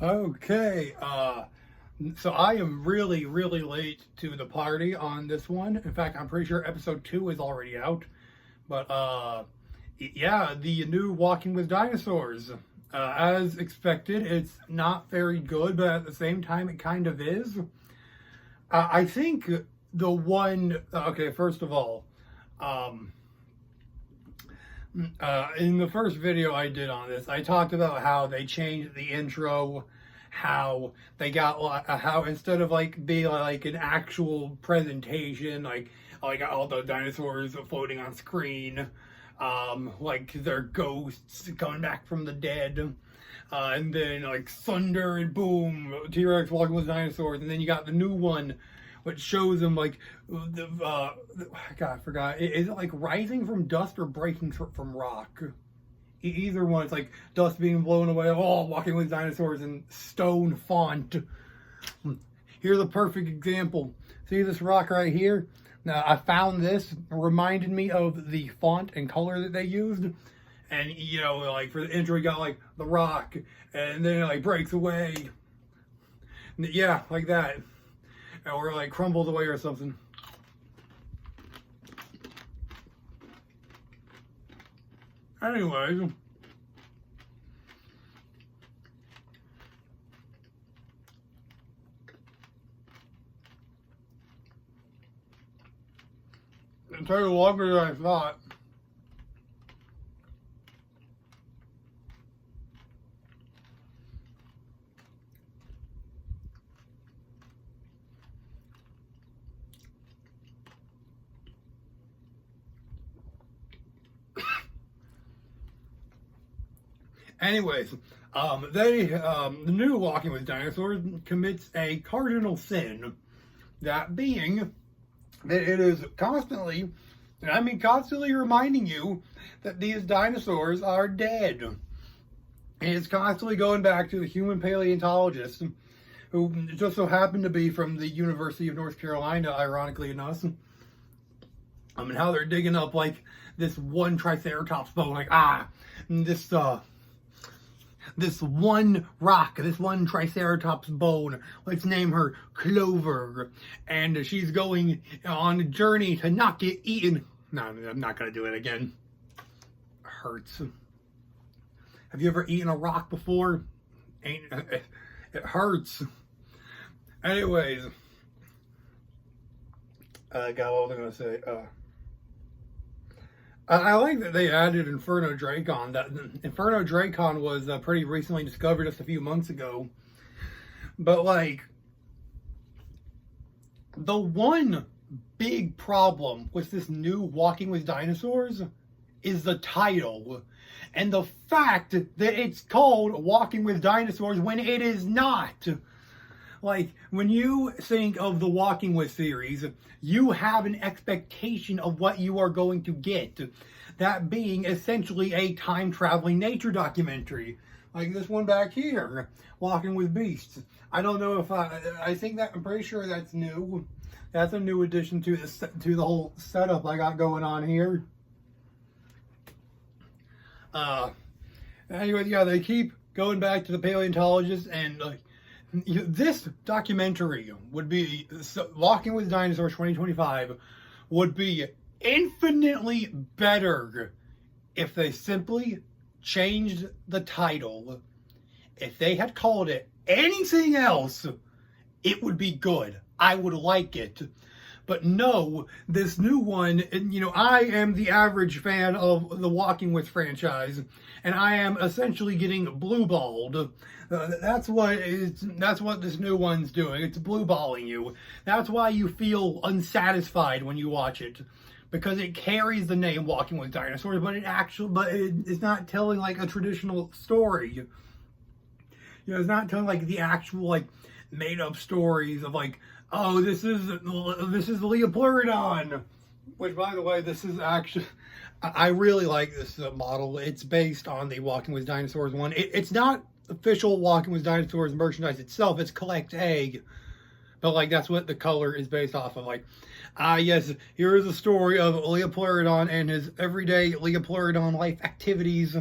Okay, so I am really, really late to the party on this one. In fact, I'm pretty sure episode 2 is already out. But, yeah, the new Walking with Dinosaurs. As expected, it's not very good, but at the same time, it kind of is. I think the one, okay, first of all, um, in the first video I did on this, I talked about how they changed the intro, how they got how instead of like being like an actual presentation, like all the dinosaurs floating on screen, like they're ghosts coming back from the dead. And then like thunder and boom, T-Rex walking with dinosaurs, and then you got the new one, which shows them like God, I forgot. Is it like rising from dust or breaking from rock? Either one. It's like dust being blown away. Oh, walking with dinosaurs in stone font. Here's a perfect example. See this rock right here? Now I found this. It reminded me of the font and color that they used. And you know, like for the intro, you got like the rock, and then it like breaks away. Yeah, like that. Or like crumbles away or something. Anyways, it took longer than I thought. Anyways, the new Walking with Dinosaurs commits a cardinal sin, that being that it is constantly, and I mean constantly reminding you that these dinosaurs are dead. And it's constantly going back to the human paleontologists, who just so happen to be from the University of North Carolina, ironically enough. And how they're digging up like this one Triceratops bone, like this one rock, this one Triceratops bone. Let's name her Clover. And she's going on a journey to not get eaten. No, I'm not going to do it again. It hurts. Have you ever eaten a rock before? It hurts. Anyways. God, what was I going to say? I like that they added Inferno Dracon. That Inferno Dracon was pretty recently discovered just a few months ago. But like, the one big problem with this new Walking with Dinosaurs is the title. And the fact that it's called Walking with Dinosaurs when it is not. Like, when you think of the Walking With series, you have an expectation of what you are going to get. That being essentially a time-traveling nature documentary. Like this one back here, Walking with Beasts. I don't know if I think that, I'm pretty sure that's new. That's a new addition to the whole setup I got going on here. Anyway, yeah, they keep going back to the paleontologists, and this documentary would be, Walking with Dinosaurs 2025 would be infinitely better if they simply changed the title. If they had called it anything else, it would be good. I would like it. But no, this new one, and you know, I am the average fan of the Walking With franchise, and I am essentially getting blue-balled. That's what this new one's doing. It's blue-balling you. That's why you feel unsatisfied when you watch it, because it carries the name Walking With Dinosaurs, but it's not telling like a traditional story. You know, it's not telling like the actual like made-up stories of like, oh, this is Leopleurodon, which, by the way, this is actually, I really like this model. It's based on the Walking With Dinosaurs one. It's not official Walking With Dinosaurs merchandise itself. It's Collect Egg, but like that's what the color is based off of. Like, yes, here is a story of Leopleurodon and his everyday Leopleurodon life activities,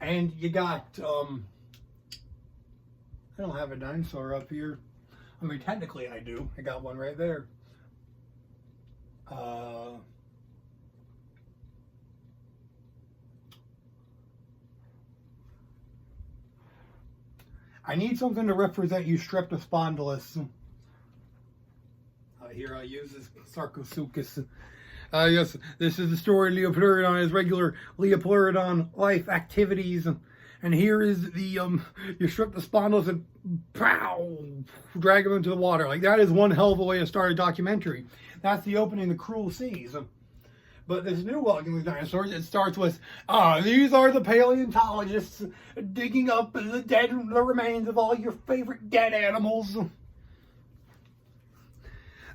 and you got I don't have a dinosaur up here. I mean, technically I do. I got one right there. I need something to represent you, Streptospondylus. Here I use this Sarcosuchus. Yes, this is the story of Leoplerodon, his regular Leoplerodon life activities. And here is the your Streptospondylus and pow, drag him into the water. Like, that is one hell of a way to start a documentary. That's the opening, the cruel seas. But this new Walking with Dinosaurs, it starts with, these are the paleontologists digging up the remains of all your favorite dead animals.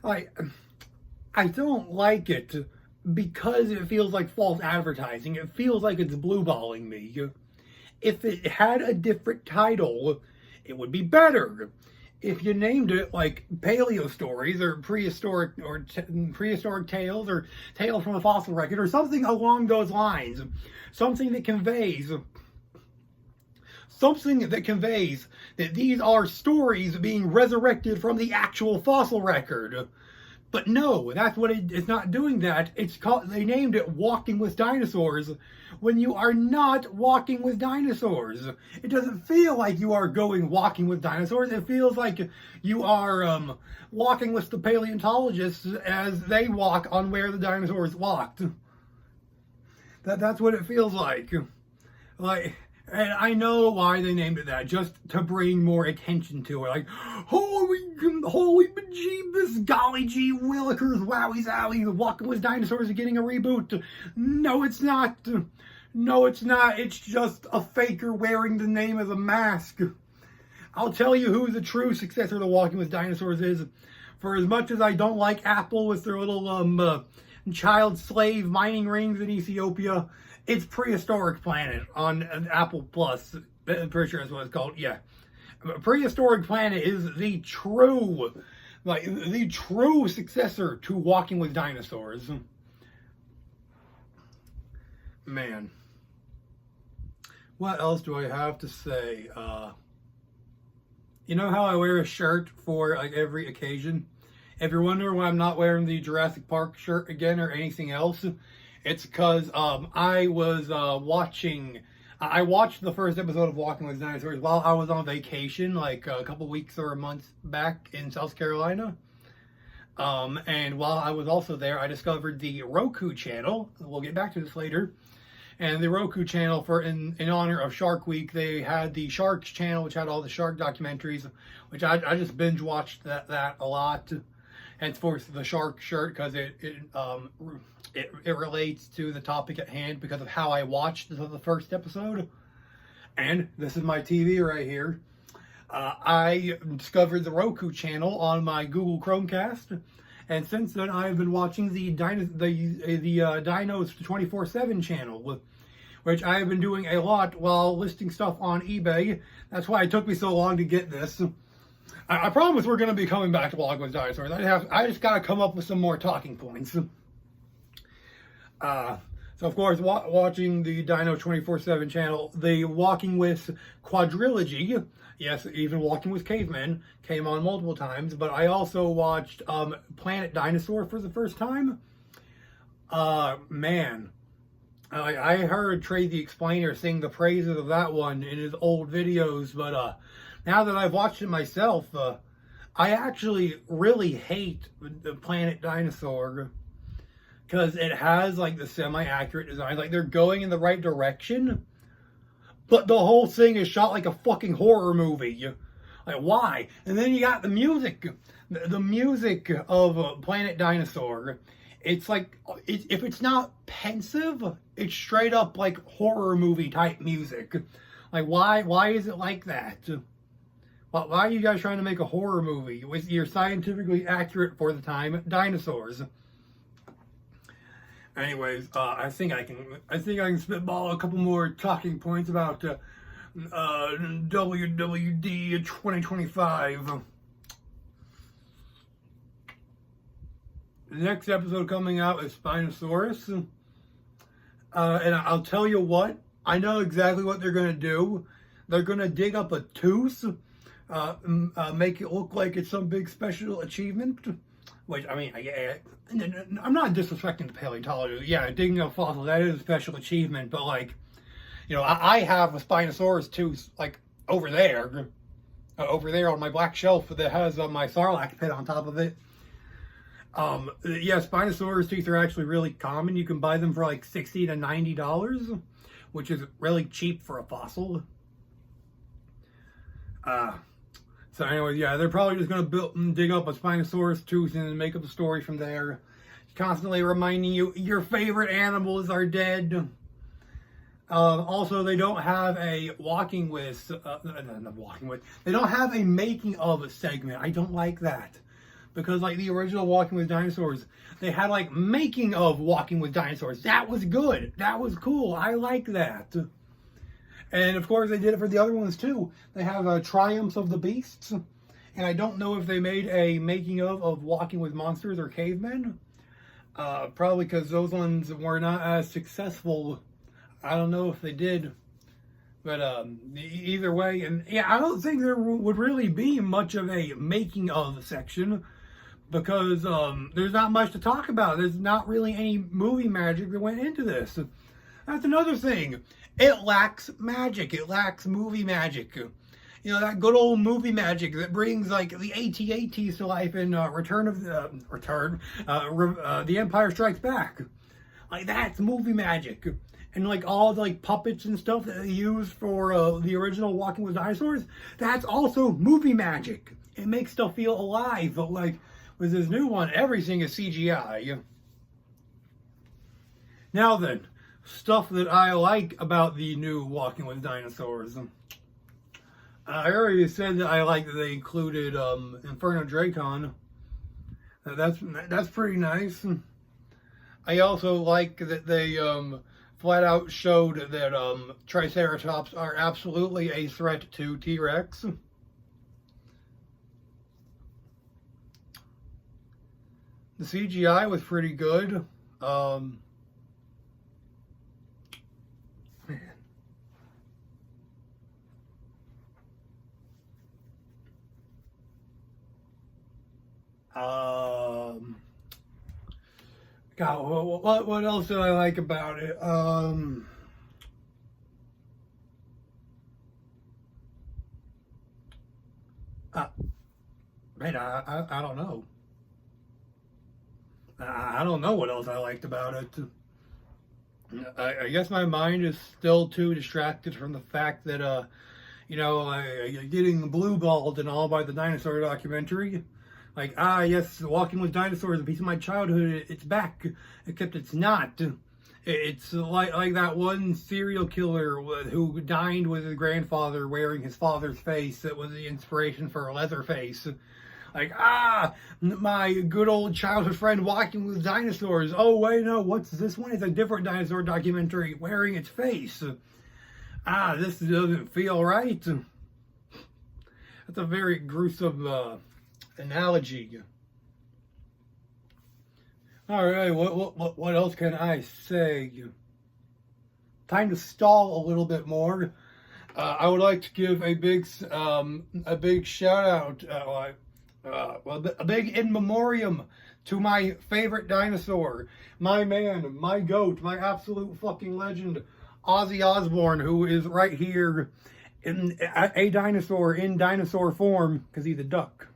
I don't like it because it feels like false advertising. It feels like it's blue-balling me. If it had a different title, it would be better. If you named it like Paleo Stories or Prehistoric Tales or Tales from the Fossil Record or something along those lines, something that conveys that these are stories being resurrected from the actual fossil record. But no, that's what it's not doing that. They named it Walking with Dinosaurs when you are not walking with dinosaurs. It doesn't feel like you are walking with dinosaurs. It feels like you are walking with the paleontologists as they walk on where the dinosaurs walked. That's what it feels like. And I know why they named it that, just to bring more attention to it. Like, holy bejeebus, golly gee willikers, wowie zowie, Walking with Dinosaurs are getting a reboot. No, it's not. No, it's not. It's just a faker wearing the name as a mask. I'll tell you who the true successor to Walking with Dinosaurs is. For as much as I don't like Apple with their little child slave mining rings in Ethiopia, it's Prehistoric Planet on Apple Plus. I'm pretty sure that's what it's called. Yeah. Prehistoric Planet is the true successor to Walking with Dinosaurs. Man. What else do I have to say? You know how I wear a shirt for like every occasion? If you're wondering why I'm not wearing the Jurassic Park shirt again or anything else, it's because I watched the first episode of Walking with Dinosaurs while I was on vacation, like a couple weeks or a month back in South Carolina. And while I was also there, I discovered the Roku channel. We'll get back to this later. And the Roku channel, in honor of Shark Week, they had the Sharks channel, which had all the shark documentaries, which I just binge watched that a lot. Henceforth, the shark shirt, because it relates to the topic at hand because of how I watched the first episode. And this is my TV right here. I discovered the Roku channel on my Google Chromecast, and since then I've been watching the Dinos 24/7 channel, which I have been doing a lot while listing stuff on eBay. That's why it took me so long to get this. I promise we're going to be coming back to Walking with Dinosaurs. I just got to come up with some more talking points. So of course, watching the Dino 24/7 channel, the Walking with quadrilogy, yes, even Walking with Cavemen, came on multiple times, but I also watched Planet Dinosaur for the first time. Man, I heard Trey the Explainer sing the praises of that one in his old videos, but now that I've watched it myself, I actually really hate the Planet Dinosaur because it has like the semi-accurate design. Like, they're going in the right direction, but the whole thing is shot like a fucking horror movie. Like, why? And then you got the music. The music of Planet Dinosaur. It's like, if it's not pensive, it's straight up like horror movie type music. Like, why is it like that? Why are you guys trying to make a horror movie with your scientifically accurate for the time dinosaurs? Anyways, I think I can spitball a couple more talking points about WWD 2025. The next episode coming out is Spinosaurus. And I'll tell you what, I know exactly what they're going to do. They're going to dig up a tooth make it look like it's some big special achievement. Which, I mean, I'm not disrespecting the paleontologists. Yeah, digging up fossils, that is a special achievement. But, like, you know, I have a Spinosaurus tooth, like, over there on my black shelf that has my Sarlacc pit on top of it. Yeah, Spinosaurus teeth are actually really common. You can buy them for like $60 to $90, which is really cheap for a fossil. So anyways, yeah, they're probably just gonna dig up a Spinosaurus tooth and make up a story from there, constantly reminding you your favorite animals are dead. Also, they don't have a Walking With, they don't have a making of segment. I don't like that. Because, like, the original Walking With Dinosaurs, they had, like, making of Walking With Dinosaurs. That was good. That was cool. I like that. And, of course, they did it for the other ones, too. They have Triumphs of the Beasts. And I don't know if they made a making of Walking With Monsters or Cavemen. Probably because those ones were not as successful. I don't know if they did. But either way, and yeah, I don't think there would really be much of a making of section. Because there's not much to talk about. There's not really any movie magic that went into this. That's another thing. It lacks magic. It lacks movie magic. You know, that good old movie magic that brings, like, the AT-ATs to life in The Empire Strikes Back. Like, that's movie magic. And, like, all the, like, puppets and stuff that they used for the original Walking With Dinosaurs, that's also movie magic. It makes stuff feel alive, but, like, with this new one, everything is CGI. Now then, stuff that I like about the new Walking With Dinosaurs. I already said that I like that they included Inferno Dracon. That's pretty nice. I also like that they flat out showed that Triceratops are absolutely a threat to T-Rex. The CGI was pretty good. Man. God, what else did I like about it? Man, I don't know. I don't know what else I liked about it. I guess my mind is still too distracted from the fact that, you know, getting blue-balled and all by the dinosaur documentary. Like, yes, Walking With Dinosaurs, a piece of my childhood, it's back. Except it's not. It's like that one serial killer who dined with his grandfather wearing his father's face that was the inspiration for Leatherface. Like, my good old childhood friend Walking With Dinosaurs. Oh, wait, no, what's this one? It's a different dinosaur documentary wearing its face. This doesn't feel right. That's a very gruesome analogy. All right, what else can I say? Time to stall a little bit more. I would like to give a big shout out, a big in memoriam to my favorite dinosaur, my man, my goat, my absolute fucking legend, Ozzy Osbourne, who is right here in a dinosaur in dinosaur form because he's a duck.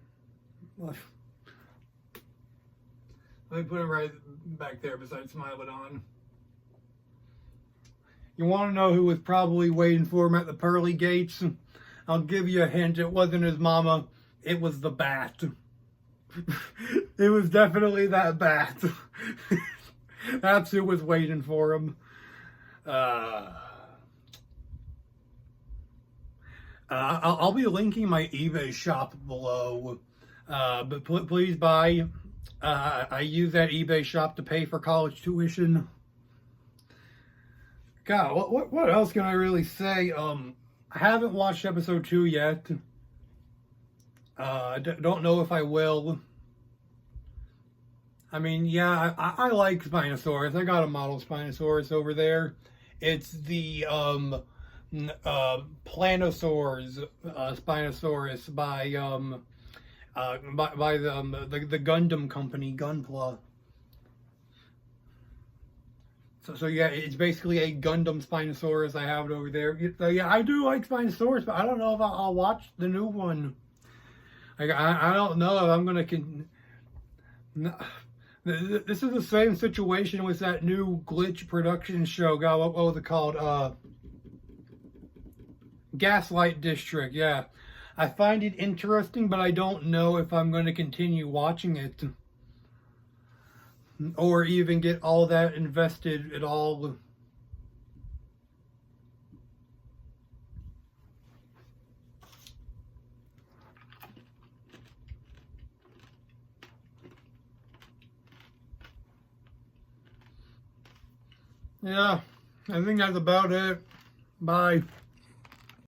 Let me put him right back there beside Smilodon. You want to know who was probably waiting for him at the pearly gates? I'll give you a hint. It wasn't his mama. It was the bat. It was definitely that bat. That's who was waiting for him. I'll be linking my eBay shop below. But please buy. I use that eBay shop to pay for college tuition. God, what else can I really say? I haven't watched episode 2 yet. Don't know if I will. I mean, yeah, I like Spinosaurus. I got a model Spinosaurus over there. It's the Planosaurs, Spinosaurus by the Gundam company, Gunpla. So yeah, it's basically a Gundam Spinosaurus. I have it over there. So yeah, I do like Spinosaurus, but I don't know if I'll watch the new one. Like I don't know if I'm gonna this is the same situation with that new glitch production show. God, what was it called? Gaslight District. Yeah, I find it interesting, but I don't know if I'm going to continue watching it or even get all that invested at all. Yeah, I think that's about it. Bye.